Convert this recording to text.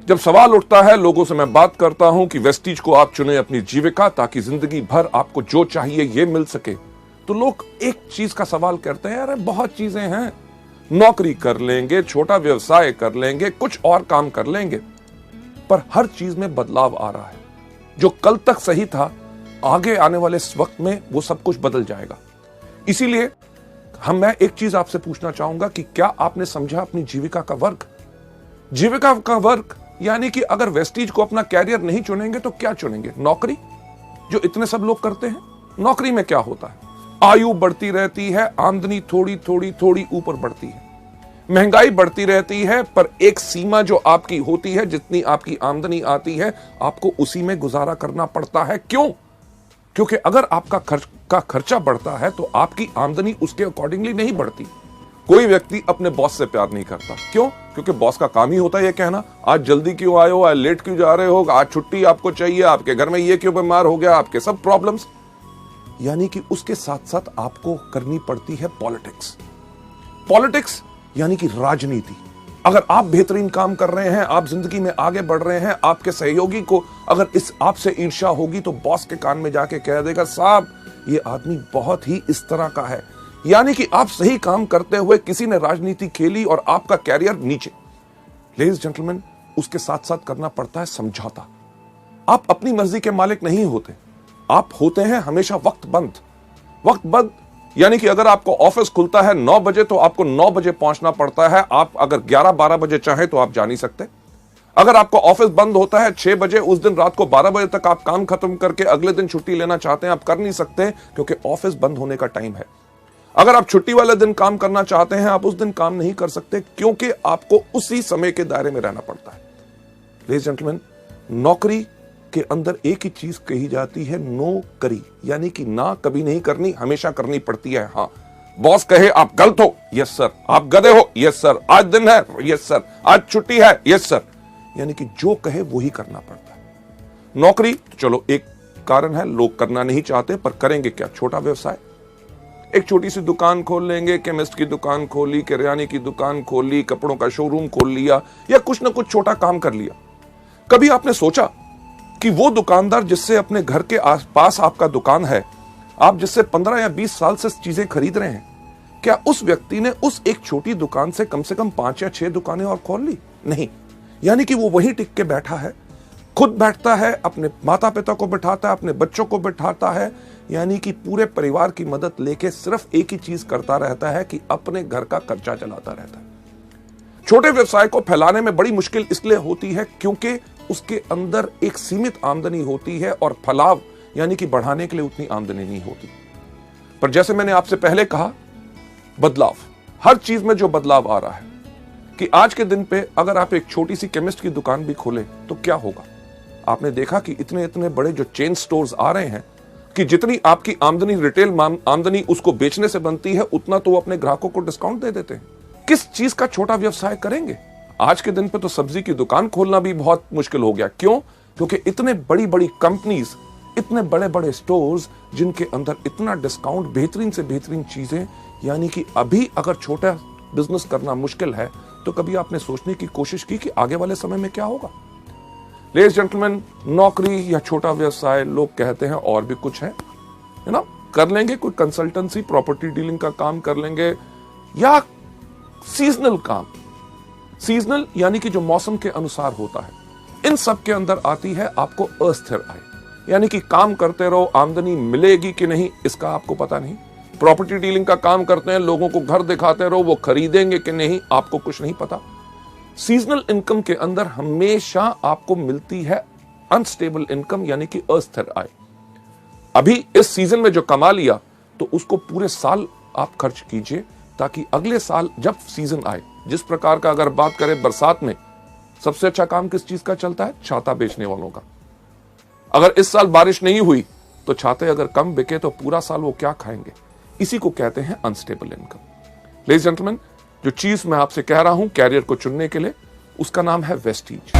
जब सवाल उठता है, लोगों से मैं बात करता हूं कि वेस्टीज को आप चुने अपनी जीविका ताकि जिंदगी भर आपको जो चाहिए ये मिल सके, तो लोग एक चीज का सवाल करते हैं, अरे बहुत चीजें हैं, नौकरी कर लेंगे, छोटा व्यवसाय कर लेंगे, कुछ और काम कर लेंगे, पर हर चीज में बदलाव आ रहा है। जो कल तक सही था, आगे आने वाले इस वक्त में वो सब कुछ बदल जाएगा। इसीलिए मैं एक चीज आपसे पूछना चाहूंगा कि क्या आपने समझा अपनी जीविका का वर्ग? जीविका का वर्ग यानी कि अगर वेस्टीज को अपना कैरियर नहीं चुनेंगे तो क्या चुनेंगे? नौकरी, जो इतने सब लोग करते हैं। नौकरी में क्या होता है? आयु बढ़ती रहती है, आमदनी थोड़ी थोड़ी थोड़ी ऊपर बढ़ती है, महंगाई बढ़ती रहती है, पर एक सीमा जो आपकी होती है, जितनी आपकी आमदनी आती है आपको उसी में गुजारा करना पड़ता है। क्यों? क्योंकि अगर आपका खर्चा बढ़ता है तो आपकी आमदनी उसके अकॉर्डिंगली नहीं बढ़ती। कोई व्यक्ति अपने बॉस से प्यार नहीं करता। क्यों? क्योंकि बॉस का काम ही होता है ये कहना, आज जल्दी क्यों आए हो, आज लेट क्यों जा रहे हो, आज छुट्टी आपको चाहिए, आपके घर में ये क्यों बीमार हो गया, आपके सब प्रॉब्लम्स। यानी कि उसके साथ साथ आपको करनी पड़ती है पॉलिटिक्स। पॉलिटिक्स यानी कि राजनीति। अगर आप बेहतरीन काम कर रहे हैं, आप जिंदगी में आगे बढ़ रहे हैं, आपके सहयोगी को अगर इस आपसे ईर्ष्या होगी तो बॉस के कान में जाके कह देगा, साहब ये आदमी बहुत ही इस तरह का है। यानी कि आप सही काम करते हुए किसी ने राजनीति खेली और आपका कैरियर नीचे। लेडीज जेंटलमैन, उसके साथ साथ करना पड़ता है समझौता। आप अपनी मर्जी के मालिक नहीं होते, आप होते हैं हमेशा वक्तबंद। वक्तबंद यानी कि अगर आपको ऑफिस खुलता है 9 बजे तो आपको 9 बजे पहुंचना पड़ता है। आप अगर 11-12 बजे चाहें तो आप जा नहीं सकते। अगर आपको ऑफिस बंद होता है 6 बजे, उस दिन रात को 12 बजे तक आप काम खत्म करके अगले दिन छुट्टी लेना चाहते हैं, आप कर नहीं सकते, क्योंकि ऑफिस बंद होने का टाइम है। अगर आप छुट्टी वाले दिन काम करना चाहते हैं, आप उस दिन काम नहीं कर सकते, क्योंकि आपको उसी समय के दायरे में रहना पड़ता है। लेडीज जेंटलमैन, नौकरी के अंदर एक ही चीज कही जाती है, नो करी, यानी कि ना कभी नहीं करनी, हमेशा करनी पड़ती है। हाँ, बॉस कहे आप गलत हो, यस सर, आप गधे हो, यस सर, आज दिन है, यस सर, आज छुट्टी है, यस सर, यानी कि जो कहे वो ही करना पड़ता है। नौकरी तो चलो एक कारण है, लोग करना नहीं चाहते, पर करेंगे क्या? छोटा व्यवसाय, एक छोटी सी दुकान खोल लेंगे, केमिस्ट की दुकान खोली, किराने की दुकान खोली, कपड़ों का शोरूम खोल लिया, या कुछ ना कुछ छोटा काम कर लिया। कभी आपने सोचा कि वो दुकानदार जिससे अपने घर के आसपास आपका दुकान है, आप जिससे 15 या 20 साल से चीजें खरीद रहे हैं, क्या उस व्यक्ति ने उस एक छोटी दुकान से कम 5 या 6 दुकानें और खोल ली? नहीं। यानी कि वो वहीं टिक के बैठा है, खुद बैठता है, अपने माता पिता को बिठाता है, अपने बच्चों को बिठाता है, यानी कि पूरे परिवार की मदद लेके सिर्फ एक ही चीज करता रहता है कि अपने घर का खर्चा चलाता रहता है। छोटे व्यवसाय को फैलाने में बड़ी मुश्किल इसलिए होती है क्योंकि उसके अंदर एक सीमित आमदनी होती है और फलाव यानी कि बढ़ाने के लिए उतनी आमदनी नहीं होती। पर जैसे मैंने आपसे पहले कहा, बदलाव, हर चीज में जो बदलाव आ रहा है, कि आज के दिन पे अगर आप एक छोटी सी केमिस्ट की दुकान भी खोले तो क्या होगा? आपने देखा कि इतने इतने बड़े जो चेन स्टोर्स आ रहे हैं कि जितनी आपकी आमदनी, रिटेल आमदनी उसको बेचने से बनती है, उतना तो वो अपने ग्राहकों को डिस्काउंट दे देते हैं। किस चीज का छोटा व्यवसाय करेंगे? आज के दिन पे तो सब्जी की दुकान खोलना भी बहुत मुश्किल हो गया। क्यों? क्योंकि इतने बड़ी बड़ी कंपनीज, इतने बड़े बड़े स्टोर्स जिनके अंदर इतना डिस्काउंट, बेहतरीन से बेहतरीन चीजें, यानी कि अभी अगर छोटा बिजनेस करना मुश्किल है तो कभी आपने सोचने की कोशिश की कि आगे वाले समय में क्या होगा? लेडीज जेंटलमैन, नौकरी या छोटा व्यवसाय, लोग कहते हैं और भी कुछ है ना, कर लेंगे, कोई कंसल्टेंसी, प्रॉपर्टी डीलिंग का काम कर लेंगे, या सीजनल काम। सीजनल यानी कि जो मौसम के अनुसार होता है। इन सब के अंदर आती है आपको अस्थिर आय, यानी कि काम करते रहो, आमदनी मिलेगी कि नहीं इसका आपको पता नहीं। प्रॉपर्टी डीलिंग का काम करते हैं, लोगों को घर दिखाते रहो, वो खरीदेंगे कि नहीं आपको कुछ नहीं पता। सीजनल इनकम के अंदर हमेशा आपको मिलती है अनस्टेबल इनकम, यानी कि अस्थिर आय। अभी इस सीजन में जो कमा लिया तो उसको पूरे साल आप खर्च कीजिए, ताकि अगले साल जब सीजन आए, जिस प्रकार का अगर बात करें बरसात में, सबसे अच्छा काम किस चीज का चलता है? छाता बेचने वालों का। अगर इस साल बारिश नहीं हुई तो छाते अगर कम बिके तो पूरा साल वो क्या खाएंगे? इसी को कहते हैं अनस्टेबल इनकम। लेडीज जेंटलमैन, जो चीज मैं आपसे कह रहा हूं कैरियर को चुनने के लिए, उसका नाम है वेस्टीज।